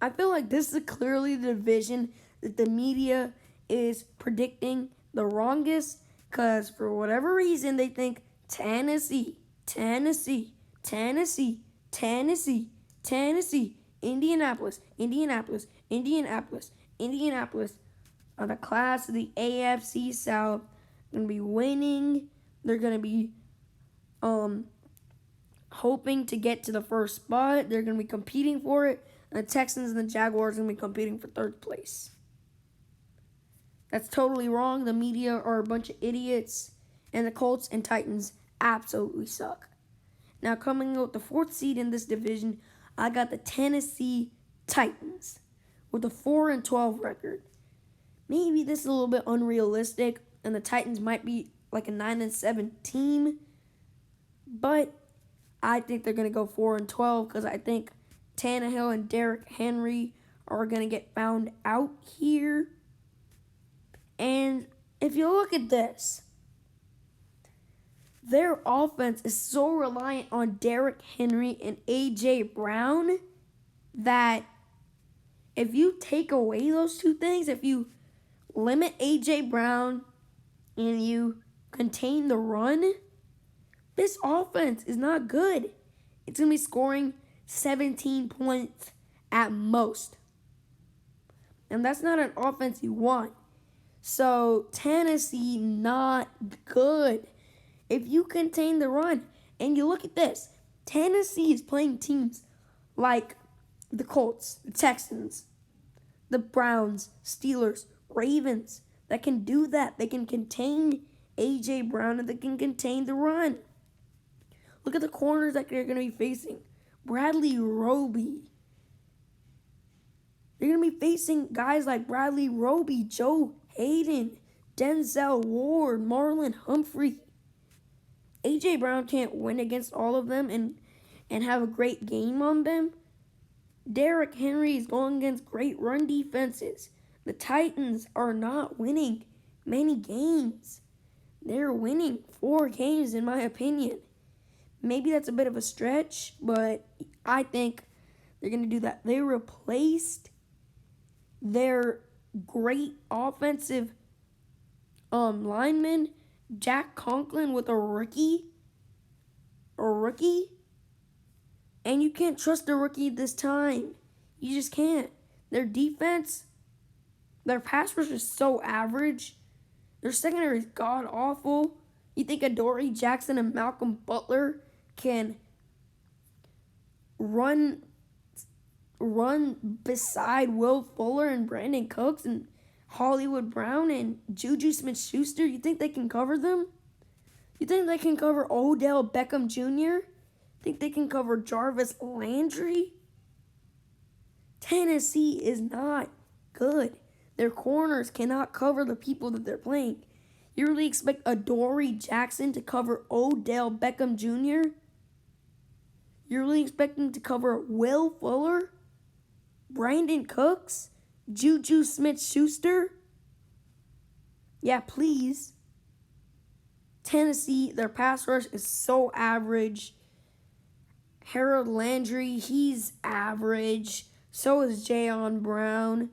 I feel like this is clearly the division that the media is predicting the wrongest because for whatever reason they think Tennessee, Tennessee, Tennessee, Tennessee, Tennessee, Indianapolis, Indianapolis, Indianapolis, Indianapolis are the class of the AFC South. Going to be winning. They're going to be hoping to get to the first spot. They're going to be competing for it. And the Texans and the Jaguars are going to be competing for third place. That's totally wrong. The media are a bunch of idiots. And the Colts and Titans absolutely suck. Now, coming in with the fourth seed in this division, I got the Tennessee Titans with a 4-12 record. Maybe this is a little bit unrealistic, and the Titans might be like a 9-7 team. But I think they're going to go 4-12 because I think Tannehill and Derrick Henry are going to get found out here. And if you look at this, their offense is so reliant on Derrick Henry and A.J. Brown that if you take away those two things, if you limit A.J. Brown and you contain the run, this offense is not good. It's going to be scoring 17 points at most. And that's not an offense you want. So, Tennessee, not good. If you contain the run, and you look at this, Tennessee is playing teams like the Colts, the Texans, the Browns, Steelers, Ravens that can do that. They can contain A.J. Brown and they can contain the run. Look at the corners that they're going to be facing. Bradley Roby. They're going to be facing guys like Bradley Roby, Joe Hayden, Denzel Ward, Marlon Humphrey. A.J. Brown can't win against all of them and have a great game on them. Derrick Henry is going against great run defenses. The Titans are not winning many games. They're winning 4 games, in my opinion. Maybe that's a bit of a stretch, but I think they're going to do that. They replaced their great offensive lineman, Jack Conklin, with a rookie. And you can't trust a rookie this time. You just can't. Their defense, their pass rush is so average. Their secondary is god-awful. You think Adoree Jackson and Malcolm Butler can run beside Will Fuller and Brandon Cooks and Hollywood Brown and Juju Smith-Schuster? You think they can cover them? You think they can cover Odell Beckham Jr.? Think they can cover Jarvis Landry? Tennessee is not good. Their corners cannot cover the people that they're playing. You really expect Adoree Jackson to cover Odell Beckham Jr.? You really expect him to cover Will Fuller? Brandon Cooks? Juju Smith-Schuster? Yeah, please. Tennessee, their pass rush is so average. Harold Landry, he's average. So is Jayon Brown.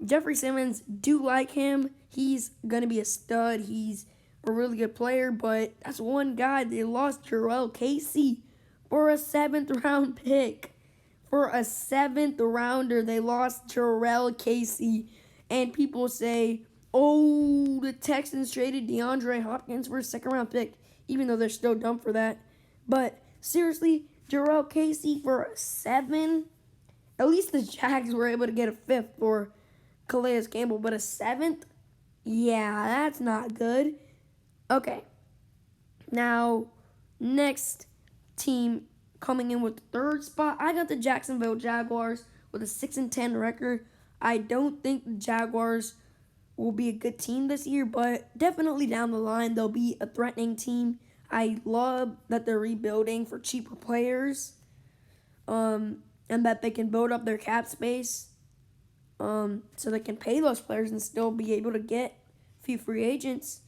Jeffrey Simmons, do like him. He's going to be a stud. He's a really good player, but that's one guy. They lost Jarrell Casey for a 7th round pick. For a 7th rounder, they lost Jarrell Casey. And people say, oh, the Texans traded DeAndre Hopkins for a 2nd round pick, even though they're still dumb for that. But seriously, Jarrell Casey for a 7? At least the Jags were able to get a 5th for Calais Campbell, but a 7th? Yeah, that's not good. Okay. Now, next team coming in with the 3rd spot, I got the Jacksonville Jaguars with a 6-10 record. I don't think the Jaguars will be a good team this year, but definitely down the line they'll be a threatening team. I love that they're rebuilding for cheaper players, and that they can build up their cap space, so they can pay those players and still be able to get a few free agents.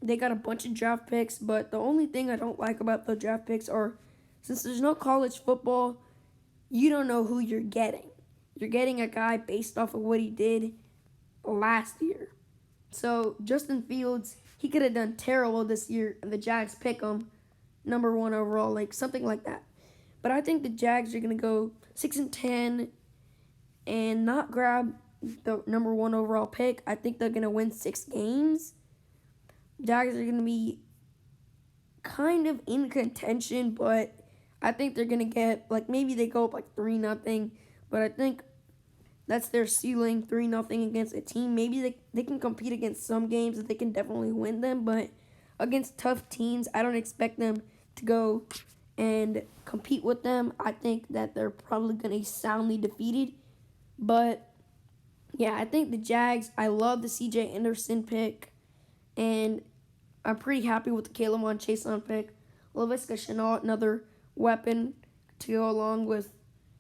They got a bunch of draft picks, but the only thing I don't like about the draft picks are, since there's no college football, you don't know who you're getting. You're getting a guy based off of what he did last year. So Justin Fields, he could have done terrible this year, and the Jags pick him number 1 overall, like something like that. But I think the Jags are gonna go 6-10 and not grab the number 1 overall pick. I think they're gonna win 6 games. Jags are gonna be kind of in contention, but I think they're gonna get like maybe they go up like 3-0, but I think that's their ceiling, 3-0 against a team. Maybe they can compete against some games that they can definitely win them, but against tough teams, I don't expect them to go and compete with them. I think that they're probably going to be soundly defeated. But, yeah, I think the Jags, I love the C.J. Anderson pick, and I'm pretty happy with the K'Lavon Chaisson pick. Laviska Shenault, another weapon to go along with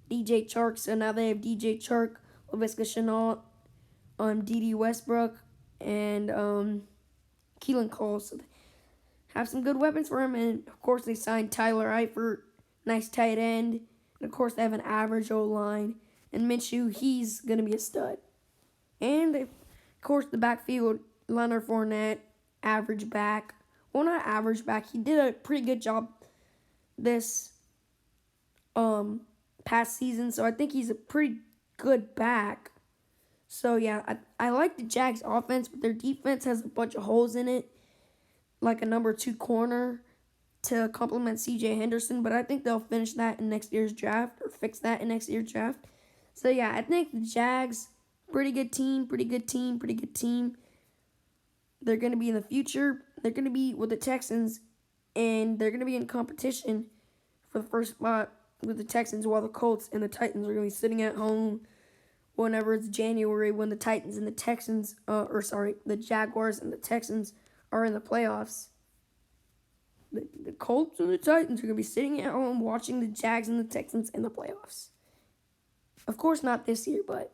DJ Chark. So now they have DJ Chark, Laviska Shenault, D.D. Westbrook, and Keelan Cole. So they have some good weapons for him. And, of course, they signed Tyler Eifert, nice tight end. And, of course, they have an average O-line. And Minshew, he's going to be a stud. And, of course, the backfield, Leonard Fournette, average back. Well, not average back. He did a pretty good job this past season. So I think he's a pretty good back. So, yeah, I like the Jags offense, but their defense has a bunch of holes in it, like a number 2 corner to complement C.J. Henderson, but I think they'll finish that in next year's draft or fix that in next year's draft. So, yeah, I think the Jags, pretty good team. They're going to be in the future. They're going to be with the Texans, and they're going to be in competition for the first spot with the Texans, while the Colts and the Titans are going to be sitting at home whenever it's January, when the Titans and the Texans, the Jaguars and the Texans are in the playoffs. The Colts and the Titans are going to be sitting at home watching the Jags and the Texans in the playoffs. Of course, not this year, but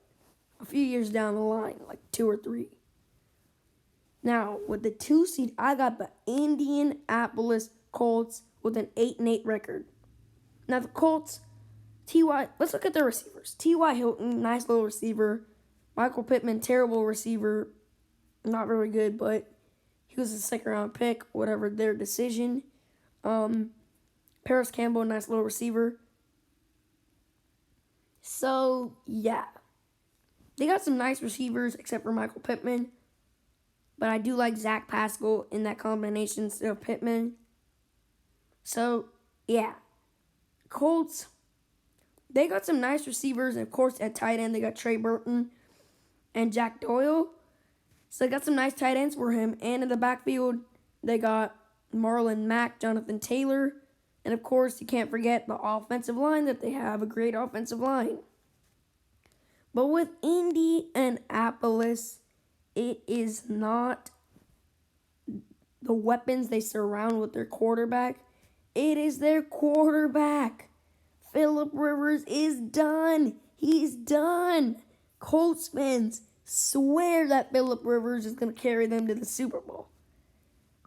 a few years down the line, like 2 or 3. Now, with the 2 seed, I got the Indianapolis Colts with an 8-8 record. Now, the Colts, let's look at their receivers. T.Y. Hilton, nice little receiver. Michael Pittman, terrible receiver. Not very good, but he was a second-round pick, whatever their decision. Paris Campbell, nice little receiver. So, yeah. They got some nice receivers, except for Michael Pittman. But I do like Zach Pascal in that combination instead of Pittman. So, yeah. Colts, they got some nice receivers. And, of course, at tight end, they got Trey Burton and Jack Doyle. So, they got some nice tight ends for him. And in the backfield, they got Marlon Mack, Jonathan Taylor. And, of course, you can't forget the offensive line that they have, a great offensive line. But with Indianapolis, it is not the weapons they surround with their quarterback. It is their quarterback. Phillip Rivers is done. He's done. Colts fans swear that Phillip Rivers is going to carry them to the Super Bowl.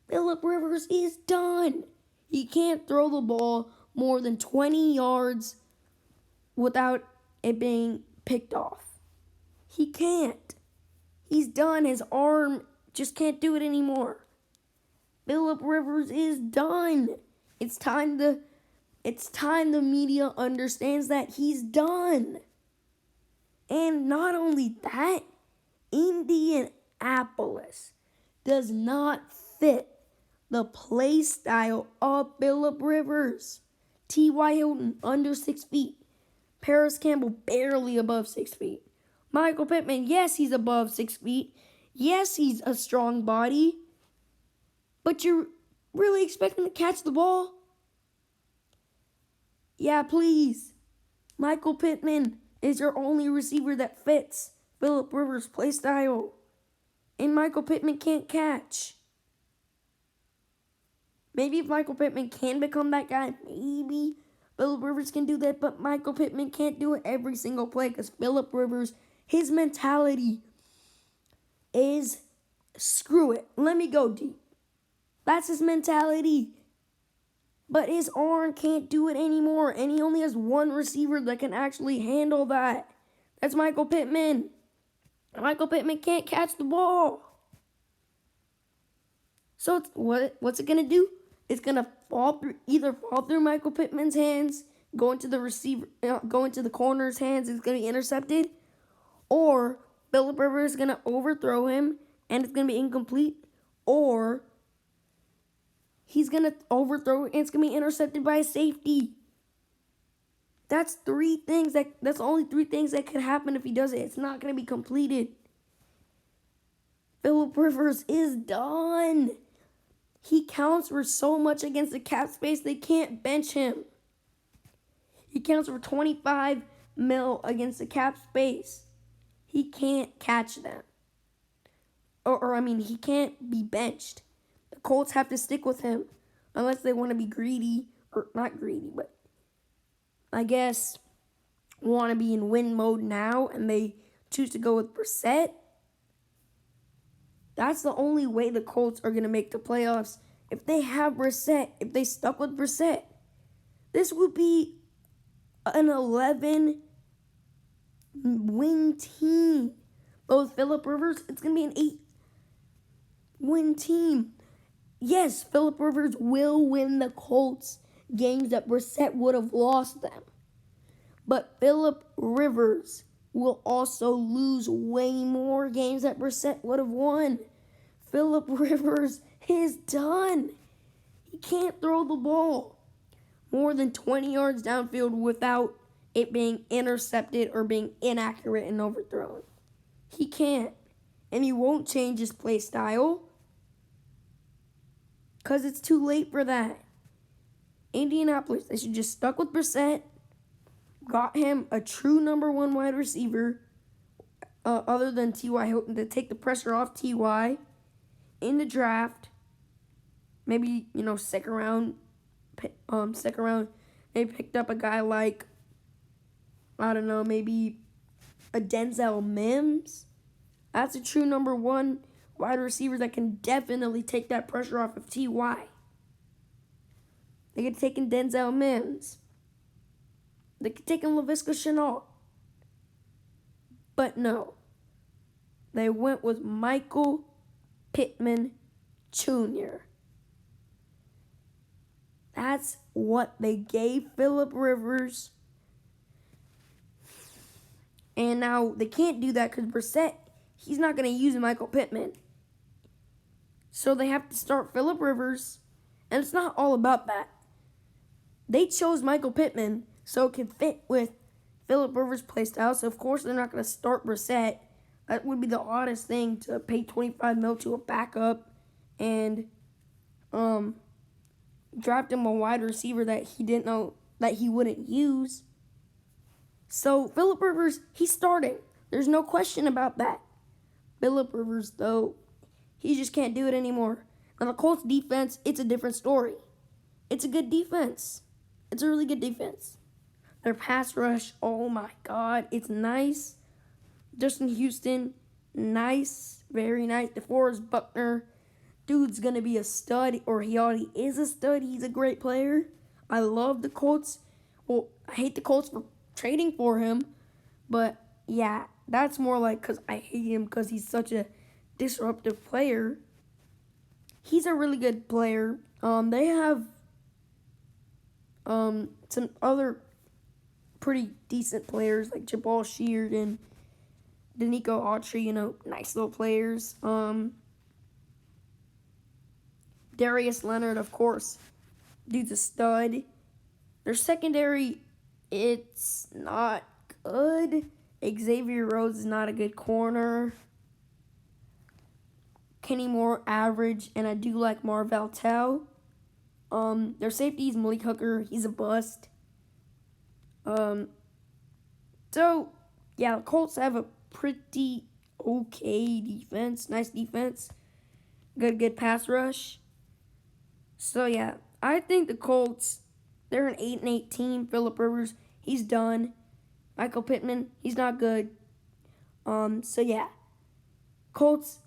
Phillip Rivers is done. He can't throw the ball more than 20 yards without it being picked off. He can't. He's done. His arm just can't do it anymore. Phillip Rivers is done. It's time the media understands that he's done. And not only that, Indianapolis does not fit the play style of Phillip Rivers. T.Y. Hilton, under 6 feet. Paris Campbell, barely above 6 feet. Michael Pittman, yes, he's above 6 feet. Yes, he's a strong body. But you're really expecting to catch the ball? Yeah, please. Michael Pittman is your only receiver that fits Phillip Rivers' play style. And Michael Pittman can't catch. Maybe if Michael Pittman can become that guy, maybe Phillip Rivers can do that, but Michael Pittman can't do it every single play because Phillip Rivers, his mentality is, screw it, let me go deep. That's his mentality. But his arm can't do it anymore, and he only has one receiver that can actually handle that. That's Michael Pittman. Michael Pittman can't catch the ball. So what's it gonna do? It's gonna either fall through Michael Pittman's hands, go into the corner's hands. It's gonna be intercepted, or Philip Rivers is gonna overthrow him, and it's gonna be incomplete, or he's gonna overthrow it and it's gonna be intercepted by a safety. That's only three things that could happen if he does it. It's not gonna be completed. Philip Rivers is done. He counts for so much against the cap space, they can't bench him. He counts for 25 mil against the cap space. He can't catch them. He can't be benched. The Colts have to stick with him unless they want to be greedy, or not greedy, but I guess want to be in win mode now and they choose to go with Brissett. That's the only way the Colts are going to make the playoffs. If they have Brissett, if they stuck with Brissett, this would be an 11-win team. But with Philip Rivers, it's going to be an 8-win team. Yes, Philip Rivers will win the Colts games that Brissett would have lost them. But Philip Rivers will also lose way more games that Brissett would have won. Philip Rivers is done. He can't throw the ball more than 20 yards downfield without it being intercepted or being inaccurate and overthrown. He can't. And he won't change his play style because it's too late for that. Indianapolis, they should just stuck with Brissett, got him a true number one wide receiver, other than T.Y. Hilton, to take the pressure off T.Y. in the draft. Maybe, second round, they picked up a guy like, I don't know, maybe a Denzel Mims. That's a true number one wide receiver that can definitely take that pressure off of T.Y. They could have taken Denzel Mims. They could take Laviska Shenault. But no. They went with Michael Pittman Jr. That's what they gave Philip Rivers. And now they can't do that because Brissett, he's not going to use Michael Pittman. So they have to start Philip Rivers. And it's not all about that. They chose Michael Pittman so it could fit with Philip Rivers' play style. So, of course, they're not going to start Brissett. That would be the oddest thing, to pay $25 million to a backup and draft him a wide receiver that he didn't know that he wouldn't use. So, Philip Rivers, he's starting. There's no question about that. Philip Rivers, though, he just can't do it anymore. Now, the Colts defense, it's a different story. It's a good defense. It's a really good defense. Their pass rush, oh my God, it's nice. Justin Houston, nice, very nice. DeForest Buckner, dude's going to be a stud, or he already is a stud. He's a great player. I love the Colts. Well, I hate the Colts for trading for him, but yeah, that's more like because I hate him because he's such a disruptive player. He's a really good player. They have some other pretty decent players like Jabal Sheard and Danico Autry, nice little players. Darius Leonard, of course, dude's a stud. Their secondary, it's not good. Xavier Rhodes is not a good corner. Kenny Moore, average, and I do like Marvell Tell. Their safety is Malik Hooker. He's a bust. So, yeah, the Colts have a pretty okay defense. Nice defense. Good pass rush. So, yeah, I think the Colts, they're an 8-8 team. Philip Rivers, he's done. Michael Pittman, he's not good. So, yeah, Colts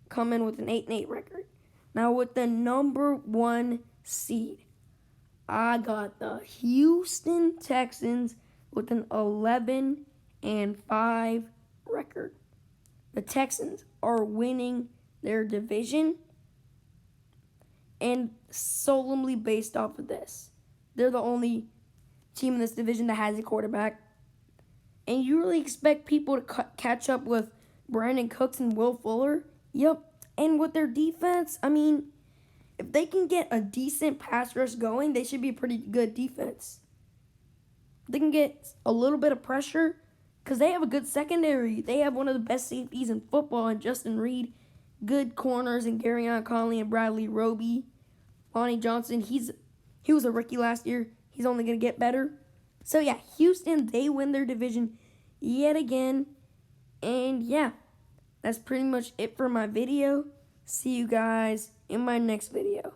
come in with an 8-8 record. Now, with the number one seed, I got the Houston Texans with an 11-5 record. The Texans are winning their division, and solemnly based off of this, they're the only team in this division that has a quarterback. And you really expect people to catch up with Brandon Cooks and Will Fuller? Yep. And with their defense, I mean, if they can get a decent pass rush going, they should be a pretty good defense. They can get a little bit of pressure because they have a good secondary. They have one of the best safeties in football in Justin Reed, good corners in Garyon Conley and Bradley Roby. Lonnie Johnson, he was a rookie last year. He's only going to get better. So, yeah, Houston, they win their division yet again. And, yeah, that's pretty much it for my video. See you guys in my next video.